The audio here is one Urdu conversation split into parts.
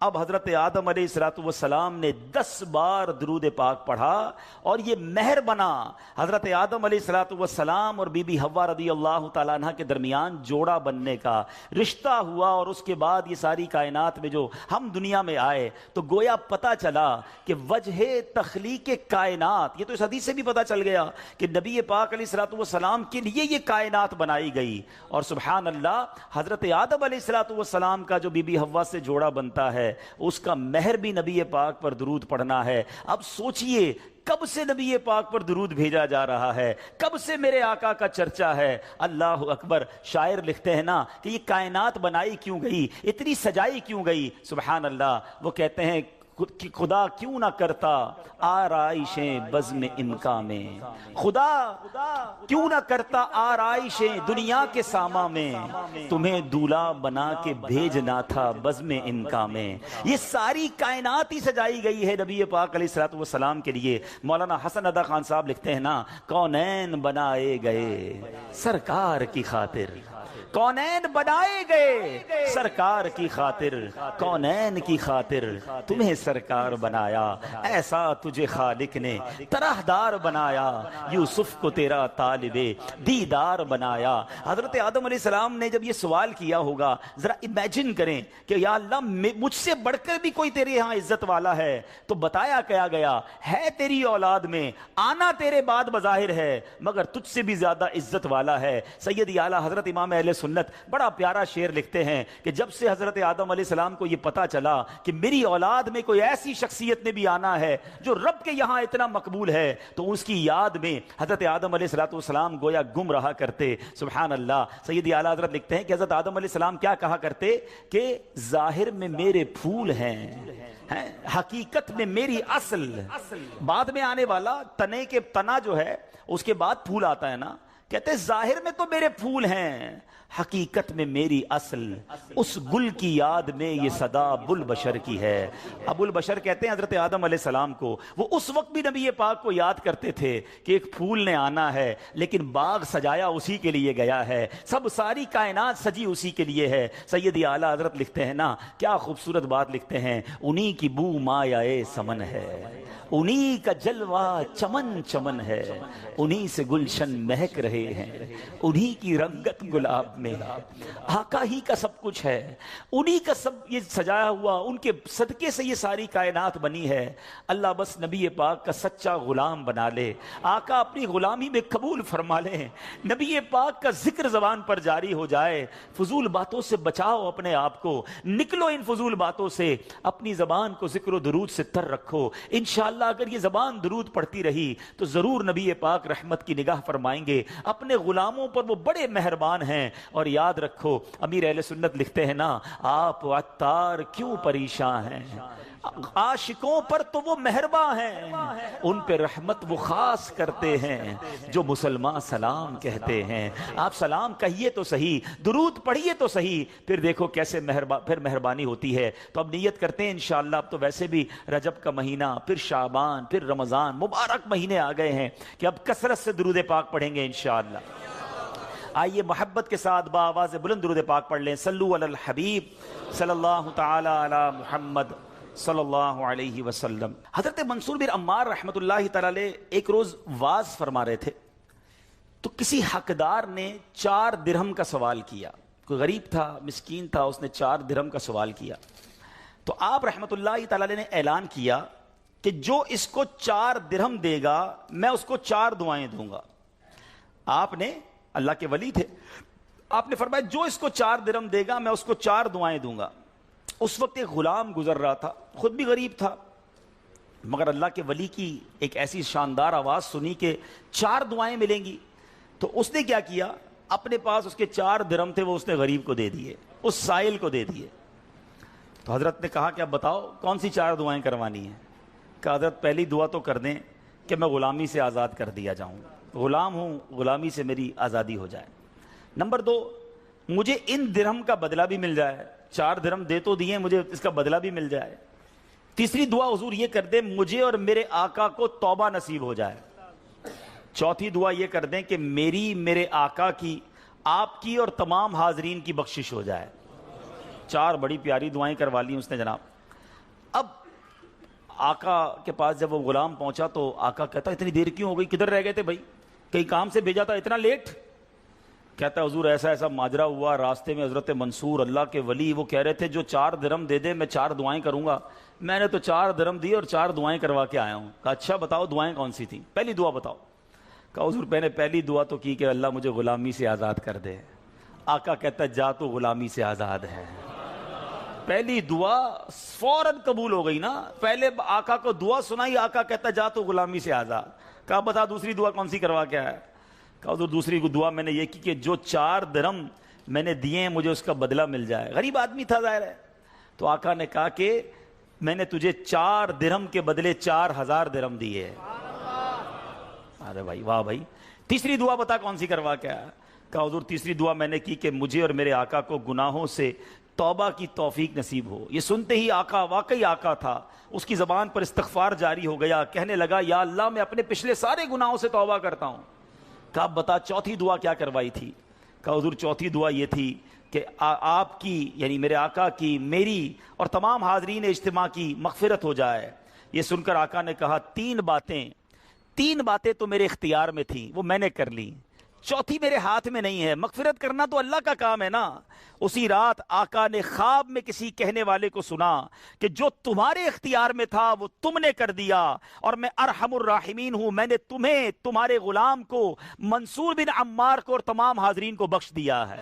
اب حضرت آدم علیہ السلام نے 10 بار درود پاک پڑھا اور یہ مہر بنا حضرت آدم علیہ السلام اور بی بی حوا رضی اللہ تعالیٰ عنہ کے درمیان جوڑا بننے کا رشتہ ہوا، اور اس کے بعد یہ ساری کائنات میں جو ہم دنیا میں آئے تو گویا پتہ چلا کہ وجہ تخلیق کائنات، یہ تو اس حدیث سے بھی پتہ چل گیا کہ نبی پاک علیہ السلام کے لیے یہ کائنات بنائی گئی، اور سبحان اللہ حضرت آدم علیہ السلام کا جو بی بی حوا سے جوڑا بنتا ہے اس کا مہر بھی نبی پاک پر درود پڑھنا ہے۔ اب سوچئے کب سے نبی پاک پر درود بھیجا جا رہا ہے، کب سے میرے آقا کا چرچا ہے۔ اللہ اکبر۔ شاعر لکھتے ہیں نا کہ یہ کائنات بنائی کیوں گئی، اتنی سجائی کیوں گئی، سبحان اللہ۔ وہ کہتے ہیں کہ خدا کیوں نہ کرتا آرائشیں بزم امکا میں، خدا کیوں نہ کرتا آرائشیں دنیا کے ساما میں، تمہیں دولہا بنا کے بھیجنا تھا بزم امکا میں۔ یہ ساری کائنات ہی سجائی گئی ہے نبی پاک علیہ السلام کے لیے۔ مولانا حسن ادا خان صاحب لکھتے ہیں نا، کونین بنائے گئے سرکار کی خاطر، کونین بنائے گئے سرکار کی خاطر، کونین کی خاطر تمہیں سرکار بنایا، ایسا تجھے خالق نے طرحدار بنایا، یوسف کو تیرا طالب دیدار بنایا۔ حضرت آدم علیہ السلام نے جب یہ سوال کیا ہوگا، ذرا امیجن کریں کہ یا اللہ مجھ سے بڑھ کر بھی کوئی تیرے یہاں عزت والا ہے، تو بتایا کیا گیا ہے تیری اولاد میں، آنا تیرے بعد بظاہر ہے مگر تجھ سے بھی زیادہ عزت والا ہے۔ سیدی اعلیٰ حضرت امام اہل سنت بڑا پیارا شعر لکھتے ہیں کہ جب سے حضرت آدم علیہ السلام کو یہ پتا چلا کہ میری اولاد میں کوئی ایسی شخصیت نے بھی آنا ہے جو رب کے یہاں اتنا مقبول ہے، تو اس کی یاد میں حضرت آدم علیہ السلام گویا گم رہا کرتے۔ سبحان اللہ۔ سیدی اعلیٰ حضرت لکھتے ہیں کہ حضرت آدم علیہ السلام کیا کہا کرتے کہ ظاہر میں میرے پھول ہیں، حقیقت میں میری اصل۔ بعد میں آنے والا تنے کے تنا جو ہے اس کے بعد پھول آتا ہے نا، کہتے ظاہر میں تو میرے پھول ہیں، حقیقت میں میری اصل، اس گل کی یاد میں یہ صدا ابو البشر کی ہے۔ ابو البشر کہتے ہیں حضرت آدم علیہ السلام کو، وہ اس وقت بھی نبی پاک کو یاد کرتے تھے کہ ایک پھول نے آنا ہے، لیکن باغ سجایا اسی کے لیے گیا ہے، سب ساری کائنات سجی اسی کے لیے ہے۔ سیدی اعلیٰ حضرت لکھتے ہیں نا، کیا خوبصورت بات لکھتے ہیں، انہی کی بو مایہ سمن ہے، انہی کا جلوہ چمن چمن ہے، انہی سے گلشن مہک رہے ہیں، انہی کی رنگت گلاب میں، آقا ہی کا سب کچھ ہے، انہی کا سب یہ سجایا ہوا، ان کے صدقے سے یہ ساری کائنات بنی ہے۔ اللہ بس نبی پاک کا سچا غلام بنا لے، آقا اپنی غلامی میں قبول فرما لے، نبی پاک کا ذکر زبان پر جاری ہو جائے۔ فضول باتوں سے بچاؤ اپنے آپ کو، نکلو ان فضول باتوں سے، اپنی زبان کو ذکر و درود سے تر رکھو۔ انشاءاللہ اگر یہ زبان درود پڑھتی رہی تو ضرور نبی پاک رحمت کی نگاہ فرمائیں گے۔ اپنے غلاموں پر وہ بڑے مہربان ہیں، اور یاد رکھو امیر اہل سنت لکھتے ہیں نا، آپ عطار کیوں پریشان ہیں، عاشقوں پر تو وہ مہرباں ہیں، ان پہ رحمت وہ خاص کرتے ہیں جو مسلمان سلام کہتے ہیں۔ آپ سلام کہیے تو صحیح، درود پڑھیے تو صحیح، پھر دیکھو کیسے پھر مہربانی ہوتی ہے۔ تو اب نیت کرتے ہیں انشاءاللہ، اب تو ویسے بھی رجب کا مہینہ، پھر شعبان، پھر رمضان، مبارک مہینے آ گئے ہیں کہ اب کثرت سے درود پاک پڑھیں گے انشاءاللہ۔ آئیے محبت کے ساتھ بآواز بلند درود پاک پڑھ لیں۔ صلو علی الحبیب صلی اللہ تعالی علی محمد صلی اللہ علیہ وسلم۔ حضرت منصور بن عمار رحمۃ اللہ تعالی علیہ ایک روز واز فرما رہے تھے، تو کسی حقدار نے 4 درہم کا سوال کیا، کوئی غریب تھا، مسکین تھا، اس نے 4 درہم کا سوال کیا۔ تو آپ رحمۃ اللہ تعالی علیہ نے اعلان کیا کہ جو اس کو 4 درہم دے گا میں اس کو 4 دعائیں دوں گا۔ آپ نے، اللہ کے ولی تھے، آپ نے فرمایا جو اس کو 4 درہم دے گا میں اس کو 4 دعائیں دوں گا۔ اس وقت ایک غلام گزر رہا تھا، خود بھی غریب تھا، مگر اللہ کے ولی کی ایک ایسی شاندار آواز سنی کہ 4 دعائیں ملیں گی، تو اس نے کیا کیا، اپنے پاس اس کے 4 درہم تھے وہ اس نے غریب کو دے دیے، اس سائل کو دے دیے۔ تو حضرت نے کہا کہ اب بتاؤ کون سی 4 دعائیں کروانی ہیں؟ کہ حضرت پہلی دعا تو کر دیں کہ میں غلامی سے آزاد کر دیا جاؤں، غلام ہوں، غلامی سے میری آزادی ہو جائے۔ نمبر 2، مجھے ان درہم کا بدلہ بھی مل جائے، 4 درہم دے تو دیے، مجھے اس کا بدلہ بھی مل جائے۔ تیسری دعا حضور یہ کر دیں مجھے اور میرے آقا کو توبہ نصیب ہو جائے۔ چوتھی دعا یہ کر دیں کہ میری، میرے آقا کی، آپ کی اور تمام حاضرین کی بخشش ہو جائے۔ 4 بڑی پیاری دعائیں کروا لی اس نے جناب۔ آقا کے پاس جب وہ غلام پہنچا تو آقا کہتا اتنی دیر کیوں ہو گئی, کدھر رہ گئے تھے بھائی, کئی کام سے بھیجا تھا, اتنا لیٹ؟ کہتا ہے حضور ایسا ایسا ماجرا ہوا, راستے میں حضرت منصور اللہ کے ولی وہ کہہ رہے تھے جو 4 درہم دے دے میں 4 دعائیں کروں گا, میں نے تو 4 درہم دی اور 4 دعائیں کروا کے آیا ہوں. کہا اچھا بتاؤ دعائیں کون سی تھیں, پہلی دعا بتاؤ. کہا حضور میں نے پہلی دعا تو کی کہ اللہ مجھے غلامی سے آزاد کر دے. آقا کہتا ہے جا تو غلامی سے آزاد ہے. پہلی دعا فوراً قبول ہو گئی نا, پہلے آقا کو دعا سنائی, آقا کہتا جا تو غلامی سے آزاد. کہا بتا دوسری دعا کون سی کروا کے آیا؟ کہا حضور دوسری دعا میں نے یہ کی کہ جو 4 درہم میں نے دیے ہیں مجھے اس کا بدلہ مل جائے. غریب آدمی تھا ظاہر ہے. تو آقا نے کہا کہ میں نے تجھے 4 درہم کے بدلے 4000 درہم دیے. ارے بھائی واہ بھائی, تیسری دعا بتا کون سی کروا کے آیا؟ کہا حضور تیسری دعا میں نے کی کہ مجھے اور میرے آقا کو گناہوں سے توبہ کی توفیق نصیب ہو. یہ سنتے ہی آقا واقعی آقا تھا, اس کی زبان پر استغفار جاری ہو گیا, کہنے لگا یا اللہ میں اپنے پچھلے سارے گناہوں سے توبہ کرتا ہوں. کہا بتا چوتھی دعا کیا کروائی تھی؟ کہا حضور چوتھی دعا یہ تھی کہ آپ کی یعنی میرے آقا کی, میری اور تمام حاضرین اجتماع کی مغفرت ہو جائے. یہ سن کر آقا نے کہا 3 باتیں تو میرے اختیار میں تھیں, وہ میں نے کر لی, چوتھی میرے ہاتھ میں نہیں ہے. مغفرت کرنا تو اللہ کا کام ہے نا. اسی رات آقا نے خواب میں کسی کہنے والے کو سنا کہ جو تمہارے اختیار میں تھا وہ تم نے کر دیا, اور میں ارحم الراحمین ہوں, میں نے تمہیں, تمہارے غلام کو, منصور بن عمار کو اور تمام حاضرین کو بخش دیا ہے.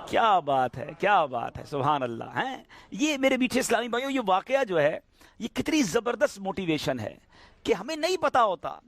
کیا بات ہے, کیا بات ہے, سبحان اللہ. ہیں یہ میرے میٹھے اسلامی بھائیوں, یہ واقعہ جو ہے یہ کتنی زبردست موٹیویشن ہے کہ ہمیں نہیں پتا ہوتا